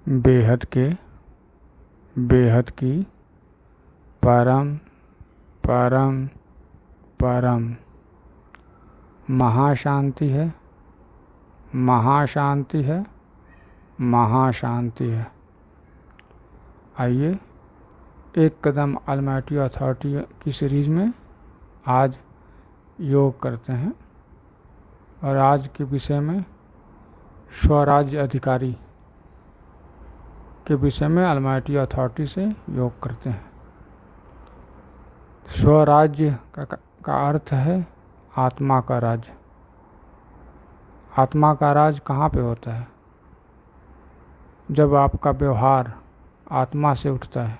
बेहद के, बेहद की, परम परम परम महाशांति है, महाशांति है, महाशांति है। आइए एक कदम ऑलमाइटी अथॉरिटी की सीरीज़ में आज योग करते हैं और आज के विषय में स्वराज्य अधिकारी के विषय में ऑलमाइटी अथॉरिटी से योग करते हैं। स्वराज्य का अर्थ है आत्मा का राज्य। आत्मा का राज कहाँ पे होता है? जब आपका व्यवहार आत्मा से उठता है,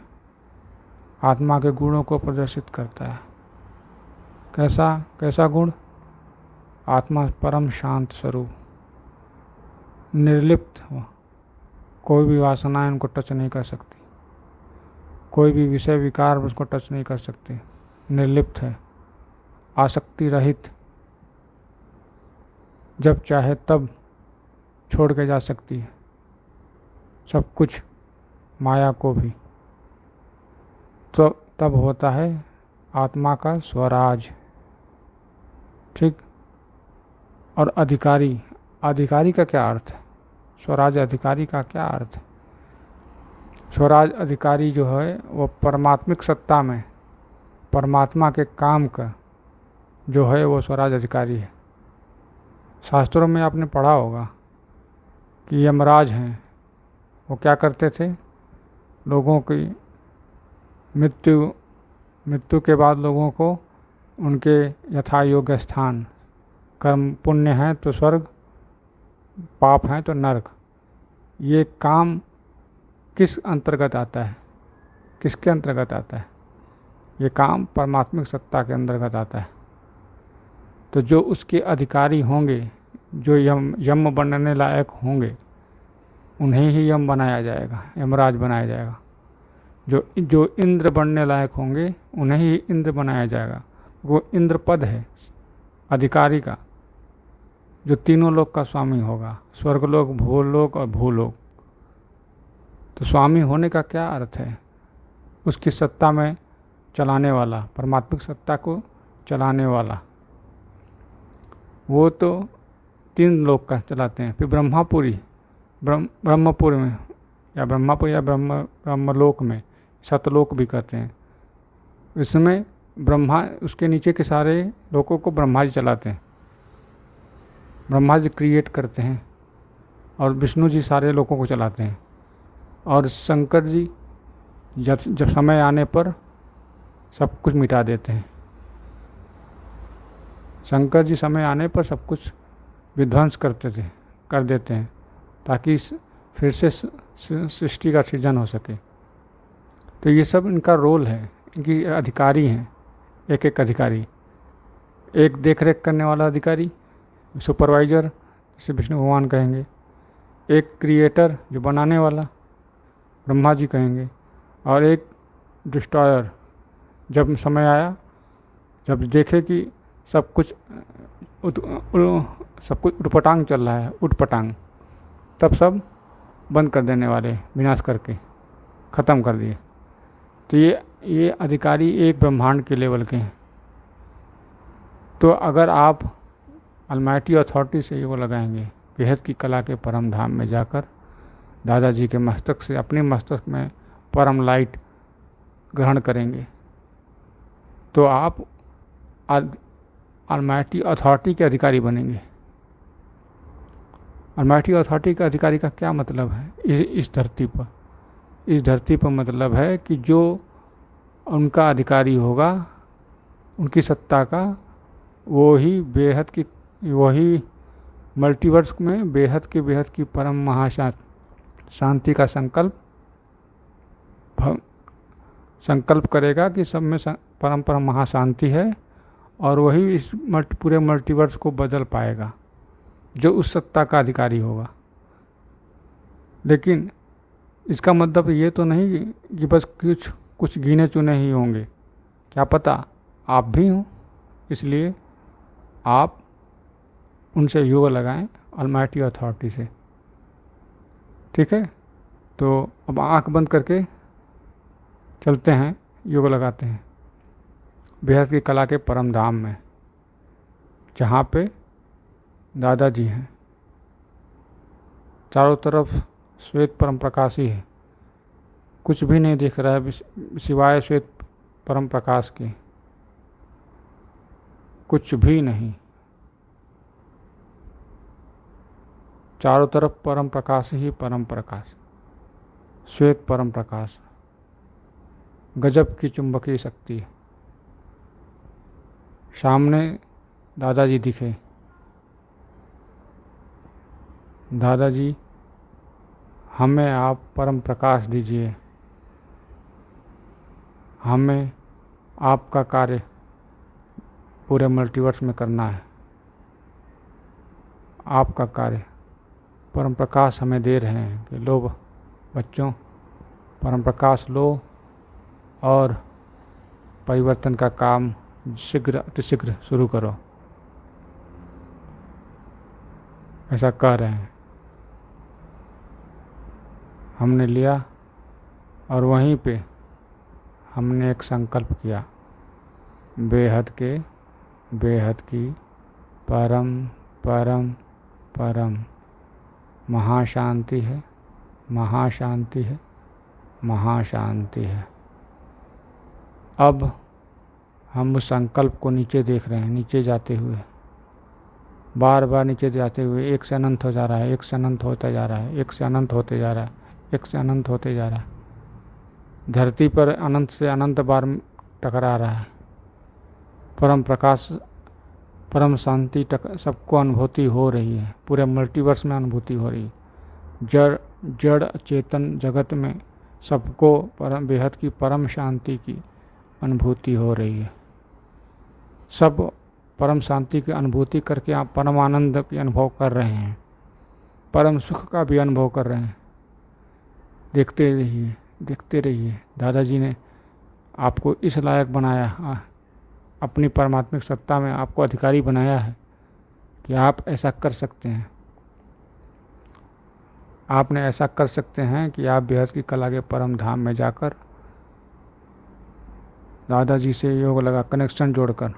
आत्मा के गुणों को प्रदर्शित करता है। कैसा गुण? आत्मा परम शांत स्वरूप, निर्लिप्त हो, कोई भी वासनाएं उनको टच नहीं कर सकती, कोई भी विषय विकार उसको टच नहीं कर सकती, निर्लिप्त है, आसक्ति रहित, जब चाहे तब छोड़ के जा सकती है सब कुछ, माया को भी। तो तब होता है आत्मा का स्वराज। ठीक। और अधिकारी, अधिकारी का क्या अर्थ है? स्वराज अधिकारी का क्या अर्थ है? स्वराज अधिकारी जो है वो परमात्मिक सत्ता में परमात्मा के काम का जो है वो स्वराज अधिकारी है। शास्त्रों में आपने पढ़ा होगा कि यमराज हैं, वो क्या करते थे? लोगों की मृत्यु के बाद लोगों को उनके यथा योग्य स्थान, कर्म पुण्य है तो स्वर्ग, पाप है तो नरक, ये काम किस अंतर्गत आता है? किसके अंतर्गत आता है? ये काम परमात्मिक सत्ता के अंतर्गत आता है। तो जो उसके अधिकारी होंगे, जो यम बनने लायक होंगे, उन्हें ही यम बनाया जाएगा, यमराज बनाया जाएगा। जो इंद्र बनने लायक होंगे उन्हें ही इंद्र बनाया जाएगा। वो इंद्र पद है अधिकारी का, जो तीनों लोक का स्वामी होगा, स्वर्गलोक, भूलोक और भूलोक। तो स्वामी होने का क्या अर्थ है? उसकी सत्ता में चलाने वाला, परमात्मिक सत्ता को चलाने वाला। वो तो तीन लोक का चलाते हैं। फिर ब्रह्मपुरी में या ब्रह्मपुरी या ब्रह्मलोक में, सतलोक भी कहते हैं, इसमें ब्रह्मा, उसके नीचे के सारे लोकों को ब्रह्मा जी चलाते हैं। ब्रह्मा जी क्रिएट करते हैं और विष्णु जी सारे लोकों को चलाते हैं। और शंकर जी जब समय आने पर सब कुछ मिटा देते हैं। शंकर जी समय आने पर सब कुछ विध्वंस कर देते हैं ताकि फिर से सृष्टि का सृजन हो सके। तो ये सब इनका रोल है, इनकी अधिकारी हैं। एक एक अधिकारी, एक देख रेख करने वाला अधिकारी, सुपरवाइजर जिसे विष्णु भगवान कहेंगे, एक क्रिएटर जो बनाने वाला ब्रह्मा जी कहेंगे, और एक डिस्ट्रॉयर, जब समय आया, जब देखे कि सब कुछ उटपटांग चल रहा है, उटपटांग, तब सब बंद कर देने वाले, विनाश करके ख़त्म कर दिए। तो ये अधिकारी एक ब्रह्मांड के लेवल के हैं। तो अगर आप ऑलमाइटी अथॉरिटी से योग लगाएंगे, बेहद की कला के परम धाम में जाकर दादाजी के मस्तक से अपने मस्तक में परम लाइट ग्रहण करेंगे, तो आप ऑलमाइटी अथॉरिटी के अधिकारी बनेंगे। ऑलमाइटी अथॉरिटी के अधिकारी का क्या मतलब है? इस धरती पर, इस धरती पर मतलब है कि जो उनका अधिकारी होगा, उनकी सत्ता का, वो ही बेहद की, वही मल्टीवर्स में बेहद की परम महाशांति का संकल्प करेगा कि सब में परम महाशांति है, और वही इस पूरे मल्टीवर्स को बदल पाएगा, जो उस सत्ता का अधिकारी होगा। लेकिन इसका मतलब ये तो नहीं कि बस कुछ गिने चुने ही होंगे। क्या पता आप भी हों, इसलिए आप उनसे योग लगाएं ऑलमाइटी अथॉरिटी से। ठीक है। तो अब आंख बंद करके चलते हैं, योग लगाते हैं बेहद की कला के परम धाम में, जहाँ पे दादाजी हैं। चारों तरफ श्वेत परम प्रकाश ही है, कुछ भी नहीं दिख रहा है सिवाय श्वेत परम प्रकाश के, कुछ भी नहीं। चारों तरफ परम प्रकाश ही परम प्रकाश, श्वेत परम प्रकाश, गजब की चुंबकीय शक्ति है। सामने दादाजी दिखे। दादाजी, हमें आप परम प्रकाश दीजिए, हमें आपका कार्य पूरे मल्टीवर्स में करना है। आपका कार्य परम प्रकाश हमें दे रहे हैं कि लो बच्चों, परम प्रकाश लो और परिवर्तन का काम शीघ्र अतिशीघ्र शुरू करो, ऐसा कह रहे हैं। हमने लिया और वहीं पे हमने एक संकल्प किया, बेहद की परम परम परम महाशांति है, महाशांति है, महाशांति है। अब हम उस संकल्प को नीचे देख रहे हैं, नीचे जाते हुए, बार बार नीचे जाते हुए, एक से अनंत हो जा रहा है, एक से अनंत होता जा रहा है, एक से अनंत होते जा रहा है, एक से अनंत होते जा रहा है। धरती पर अनंत से अनंत बार टकरा रहा है। परम प्रकाश, परम शांति सबको अनुभूति हो रही है, पूरे मल्टीवर्स में अनुभूति हो रही है। जड़ चेतन जगत में सबको परम बेहद की परम शांति की अनुभूति हो रही है। सब परम शांति की अनुभूति करके आप परम आनंद की अनुभव कर रहे हैं, परम सुख का भी अनुभव कर रहे हैं। देखते रहिए, देखते रहिए। दादाजी ने आपको इस लायक बनाया, अपनी परमात्मिक सत्ता में आपको अधिकारी बनाया है कि आप ऐसा कर सकते हैं। आपने ऐसा कर सकते हैं कि आप बेहद की कला के परम धाम में जाकर दादाजी से योग लगा, कनेक्शन जोड़कर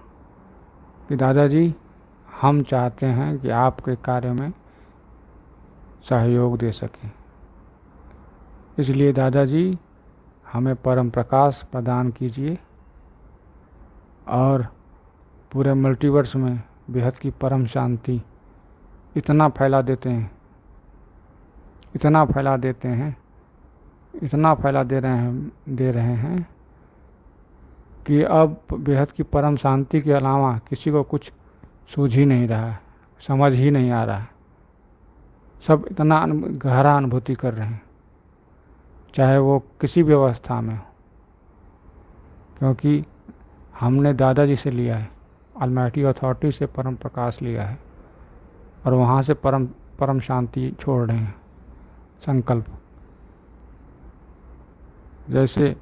कि दादाजी, हम चाहते हैं कि आपके कार्य में सहयोग दे सकें, इसलिए दादाजी हमें परम प्रकाश प्रदान कीजिए और पूरे मल्टीवर्स में बेहद की परम शांति इतना फैला देते हैं, इतना फैला देते हैं, इतना फैला दे रहे हैं कि अब बेहद की परम शांति के अलावा किसी को कुछ सूझ ही नहीं रहा है, समझ ही नहीं आ रहा है। सब इतना गहरा अनुभूति कर रहे हैं, चाहे वो किसी भी अवस्था में हो, क्योंकि हमने दादाजी से लिया है, अलमाइटी अथॉरिटी से परम प्रकाश लिया है और वहाँ से परम शांति छोड़ रहे हैं। संकल्प जैसे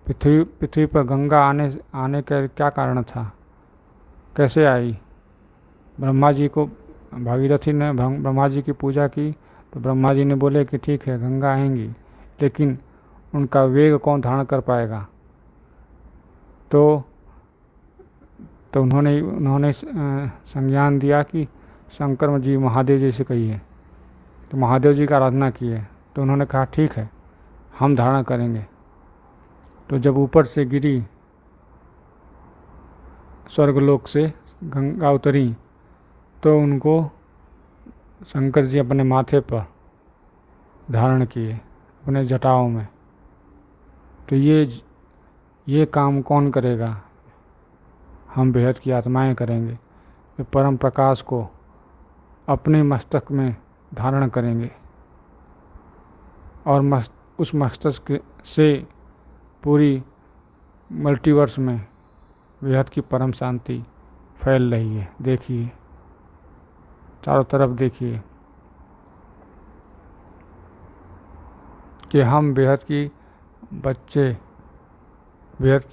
पृथ्वी पर गंगा आने का क्या कारण था, कैसे आई? ब्रह्मा जी को भागीरथी ने ब्रह्मा जी की पूजा की तो ब्रह्मा जी ने बोले कि ठीक है गंगा आएंगी, लेकिन उनका वेग कौन धारण कर पाएगा? तो उन्होंने संज्ञान दिया कि शंकर जी महादेव जी से कहिए, तो महादेव जी का आराधना किए, तो उन्होंने कहा ठीक है हम धारण करेंगे। तो जब ऊपर से गिरी, स्वर्गलोक से गंगा उतरी, तो उनको शंकर जी अपने माथे पर धारण किए, अपने जटाओं में। तो ये काम कौन करेगा? हम बेहद की आत्माएं करेंगे, वे परम प्रकाश को अपने मस्तक में धारण करेंगे और उस मस्तिष्क से पूरी मल्टीवर्स में बेहद की परम शांति फैल रही है। देखिए, चारों तरफ देखिए कि हम बेहद की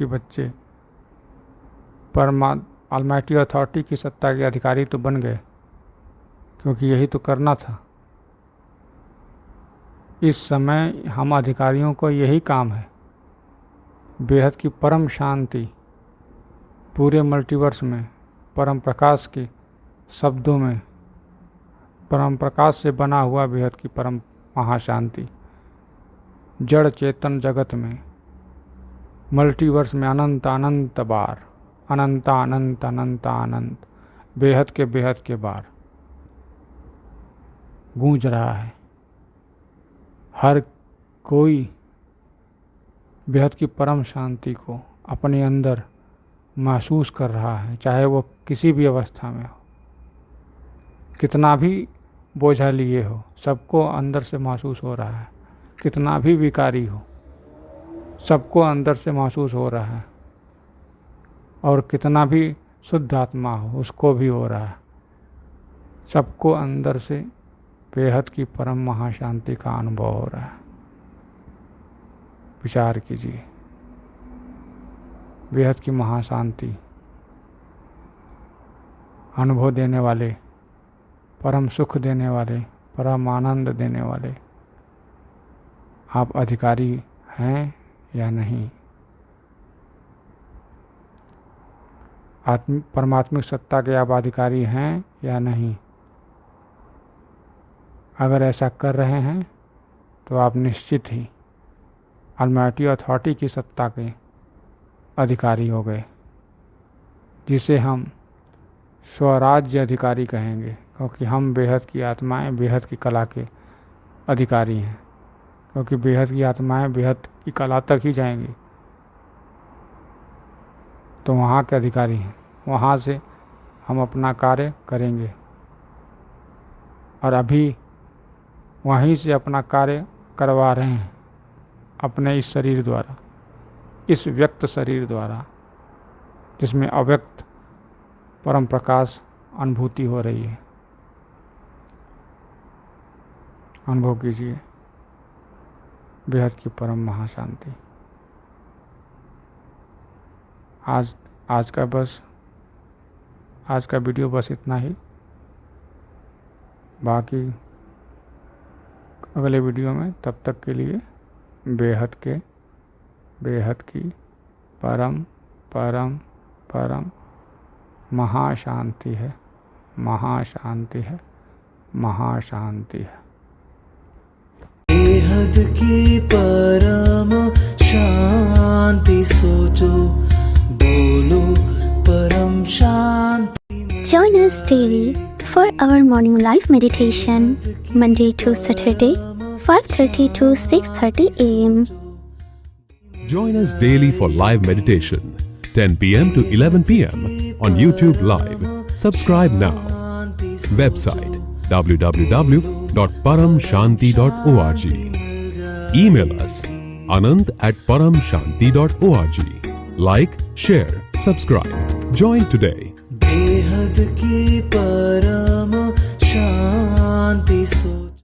बच्चे अलमाइटी अथॉरिटी की सत्ता के अधिकारी तो बन गए, क्योंकि यही तो करना था। इस समय हम अधिकारियों को यही काम है। बेहद की परम शांति पूरे मल्टीवर्स में परम प्रकाश के शब्दों में, परम प्रकाश से बना हुआ बेहद की परम महाशांति जड़ चेतन जगत में मल्टीवर्स में अनंत अनंत बार, अनंत अनंत अनंत अनंत बेहद के बार गूंज रहा है। हर कोई बेहद की परम शांति को अपने अंदर महसूस कर रहा है, चाहे वो किसी भी अवस्था में हो, कितना भी बोझा लिए हो, सबको अंदर से महसूस हो रहा है। कितना भी विकारी हो, सबको अंदर से महसूस हो रहा है। और कितना भी शुद्ध आत्मा हो, उसको भी हो रहा है। सबको अंदर से बेहद की परम महाशांति का अनुभव हो रहा है। विचार कीजिए, बेहद की महाशांति अनुभव देने वाले, परम सुख देने वाले, परम आनंद देने वाले आप अधिकारी हैं या नहीं? परमात्मिक सत्ता के आप अधिकारी हैं या नहीं? अगर ऐसा कर रहे हैं तो आप निश्चित ही अलमाइटी अथॉरिटी की सत्ता के अधिकारी हो गए, जिसे हम स्वराज्य अधिकारी कहेंगे, क्योंकि हम बेहद की आत्माएं बेहद की कला के अधिकारी हैं। क्योंकि बेहद की आत्माएं बेहद की कला तक ही जाएंगी तो वहाँ के अधिकारी हैं। वहाँ से हम अपना कार्य करेंगे और अभी वहीं से अपना कार्य करवा रहे हैं, अपने इस शरीर द्वारा, इस व्यक्त शरीर द्वारा, जिसमें अव्यक्त परम प्रकाश अनुभूति हो रही है। अनुभव कीजिए बेहद की परम महाशांति। आज का वीडियो बस इतना ही। बाकी अगले वीडियो में, तब तक के लिए बेहद की परम परम परम महाशांति है, महाशांति है, महाशांति है। बेहद की परम शांति सोचो, बोलो परम शांति। Join us daily for our morning live meditation, Monday to Saturday, 5:30 to 6:30 a.m. Join us daily for live meditation, 10 p.m. to 11 p.m. on YouTube Live. Subscribe now. Website www.paramshanti.org. Email us anand@paramshanti.org. Like, share, subscribe. Join today. बेहद की परम शांति सो